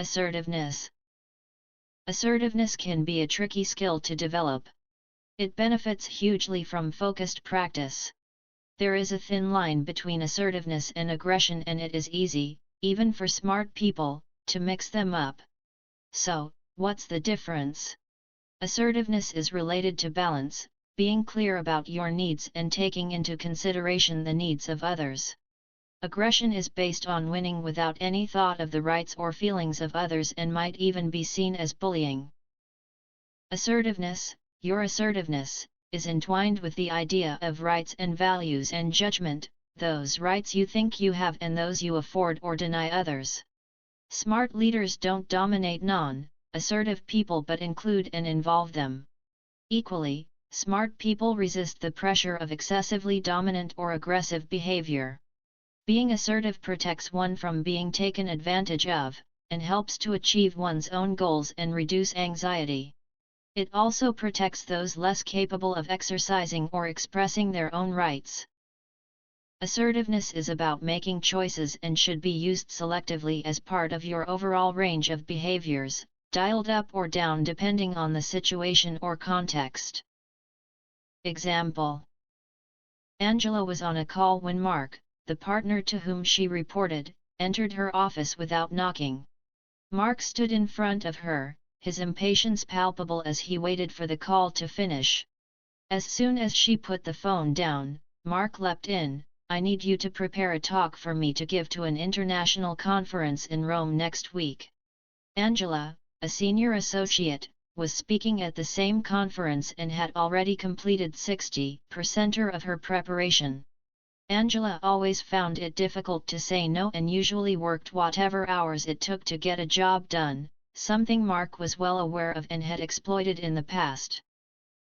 Assertiveness. Assertiveness can be a tricky skill to develop. It benefits hugely from focused practice. There is a thin line between assertiveness and aggression, and it is easy, even for smart people, to mix them up. So, what's the difference? Assertiveness is related to balance, being clear about your needs and taking into consideration the needs of others. Aggression is based on winning without any thought of the rights or feelings of others and might even be seen as bullying. Assertiveness, your assertiveness, is entwined with the idea of rights and values and judgment, those rights you think you have and those you afford or deny others. Smart leaders don't dominate non-assertive people but include and involve them. Equally, smart people resist the pressure of excessively dominant or aggressive behavior. Being assertive protects one from being taken advantage of, and helps to achieve one's own goals and reduce anxiety. It also protects those less capable of exercising or expressing their own rights. Assertiveness is about making choices and should be used selectively as part of your overall range of behaviors, dialed up or down depending on the situation or context. Example: Angela was on a call when Mark, the partner to whom she reported, entered her office without knocking. Mark stood in front of her, his impatience palpable as he waited for the call to finish. As soon as she put the phone down, Mark leapt in. "I need you to prepare a talk for me to give to an international conference in Rome next week." Angela, a senior associate, was speaking at the same conference and had already completed 60% of her preparation. Angela always found it difficult to say no and usually worked whatever hours it took to get a job done, something Mark was well aware of and had exploited in the past.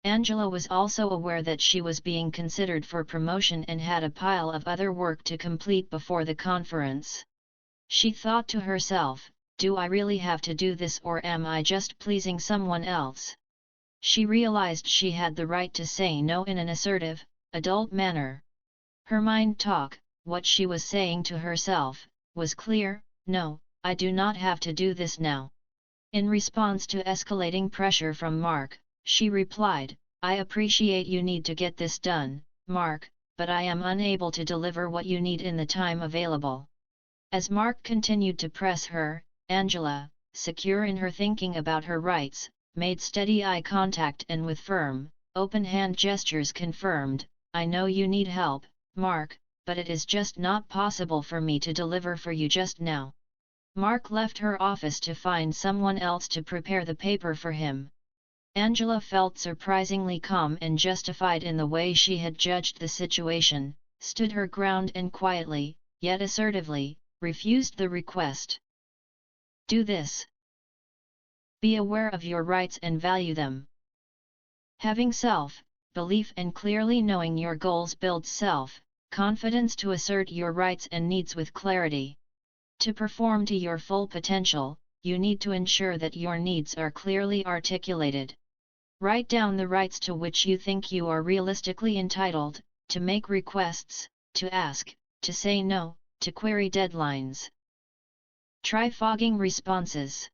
Angela was also aware that she was being considered for promotion and had a pile of other work to complete before the conference. She thought to herself, "Do I really have to do this, or am I just pleasing someone else?" She realized she had the right to say no in an assertive, adult manner. Her mind talk, what she was saying to herself, was clear: "No, I do not have to do this now." In response to escalating pressure from Mark, she replied, "I appreciate you need to get this done, Mark, but I am unable to deliver what you need in the time available." As Mark continued to press her, Angela, secure in her thinking about her rights, made steady eye contact and with firm, open hand gestures confirmed, "I know you need help, Mark, but it is just not possible for me to deliver for you just now." Mark left her office to find someone else to prepare the paper for him. Angela felt surprisingly calm and justified in the way she had judged the situation, stood her ground and quietly, yet assertively, refused the request. Do this. Be aware of your rights and value them. Having self-belief and clearly knowing your goals builds self-confidence to assert your rights and needs with clarity. To perform to your full potential, you need to ensure that your needs are clearly articulated. Write down the rights to which you think you are realistically entitled, to make requests, to ask, to say no, to query deadlines. Try fogging responses.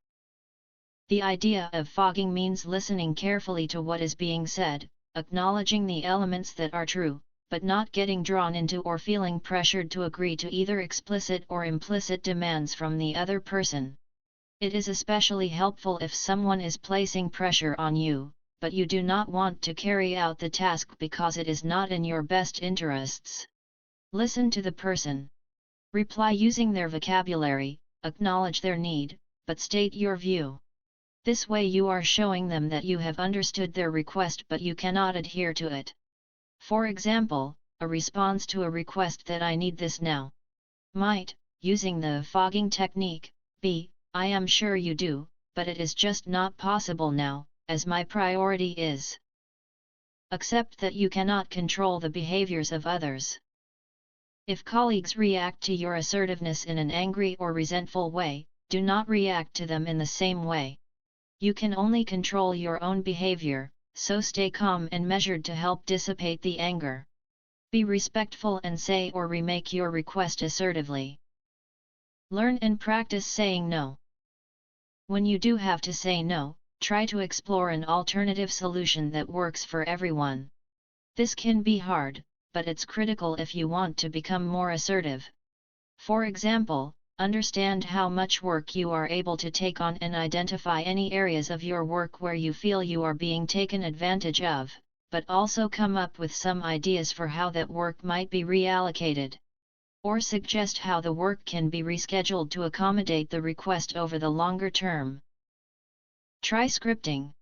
The idea of fogging means listening carefully to what is being said, acknowledging the elements that are true, but not getting drawn into or feeling pressured to agree to either explicit or implicit demands from the other person. It is especially helpful if someone is placing pressure on you, but you do not want to carry out the task because it is not in your best interests. Listen to the person. Reply using their vocabulary, acknowledge their need, but state your view. This way you are showing them that you have understood their request but you cannot adhere to it. For example, a response to a request that "I need this now" might, using the fogging technique, be, "I am sure you do, but it is just not possible now, as my priority is." Accept that you cannot control the behaviors of others. If colleagues react to your assertiveness in an angry or resentful way, do not react to them in the same way. You can only control your own behavior, so stay calm and measured to help dissipate the anger. Be respectful and say or remake your request assertively. Learn and practice saying no. When you do have to say no, try to explore an alternative solution that works for everyone. This can be hard, but it's critical if you want to become more assertive. For example, understand how much work you are able to take on and identify any areas of your work where you feel you are being taken advantage of, but also come up with some ideas for how that work might be reallocated. Or suggest how the work can be rescheduled to accommodate the request over the longer term. Try scripting.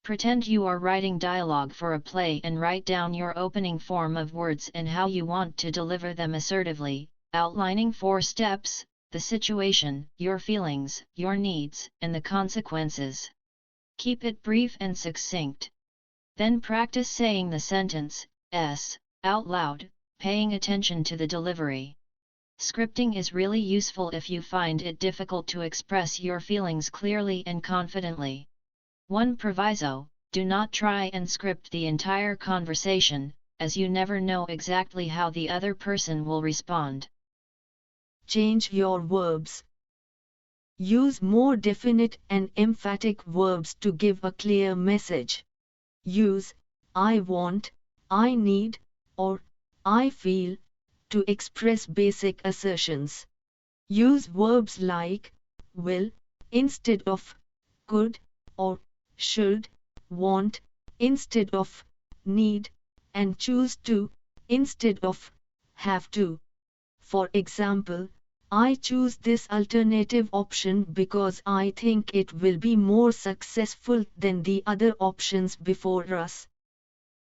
Pretend you are writing dialogue for a play and write down your opening form of words and how you want to deliver them assertively, outlining 4 steps: the situation, your feelings, your needs, and the consequences. Keep it brief and succinct. Then practice saying the sentence, s, out loud, paying attention to the delivery. Scripting is really useful if you find it difficult to express your feelings clearly and confidently. One proviso: do not try and script the entire conversation, as you never know exactly how the other person will respond. Change your verbs. Use more definite and emphatic verbs to give a clear message. Use I want, I need, or I feel to express basic assertions. Use verbs like will instead of could, or should, want instead of need, and choose to instead of have to. For example, I choose this alternative option because I think it will be more successful than the other options before us.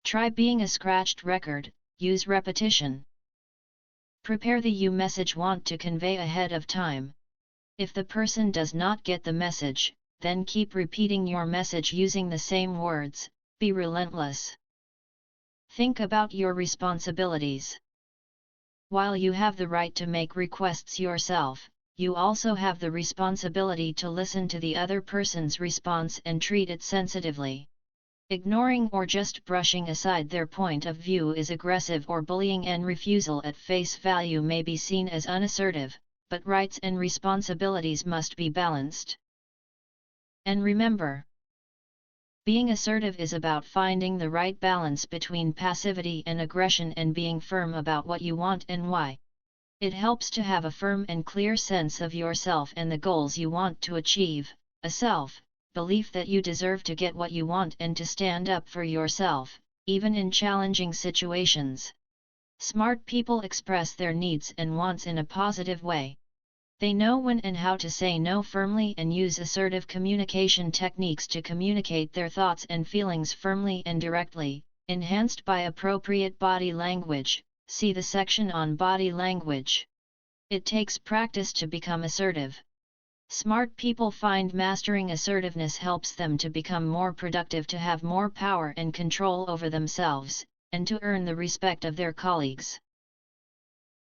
Try being a scratched record. Use repetition. Prepare the you message want to convey ahead of time. If the person does not get the message, then keep repeating your message using the same words. Be relentless. Think about your responsibilities. While you have the right to make requests yourself, you also have the responsibility to listen to the other person's response and treat it sensitively. Ignoring or just brushing aside their point of view is aggressive or bullying, and refusal at face value may be seen as unassertive, but rights and responsibilities must be balanced. And remember, being assertive is about finding the right balance between passivity and aggression and being firm about what you want and why. It helps to have a firm and clear sense of yourself and the goals you want to achieve, a self-belief that you deserve to get what you want and to stand up for yourself, even in challenging situations. Smart people express their needs and wants in a positive way. They know when and how to say no firmly and use assertive communication techniques to communicate their thoughts and feelings firmly and directly, enhanced by appropriate body language. See the section on body language. It takes practice to become assertive. Smart people find mastering assertiveness helps them to become more productive, to have more power and control over themselves, and to earn the respect of their colleagues.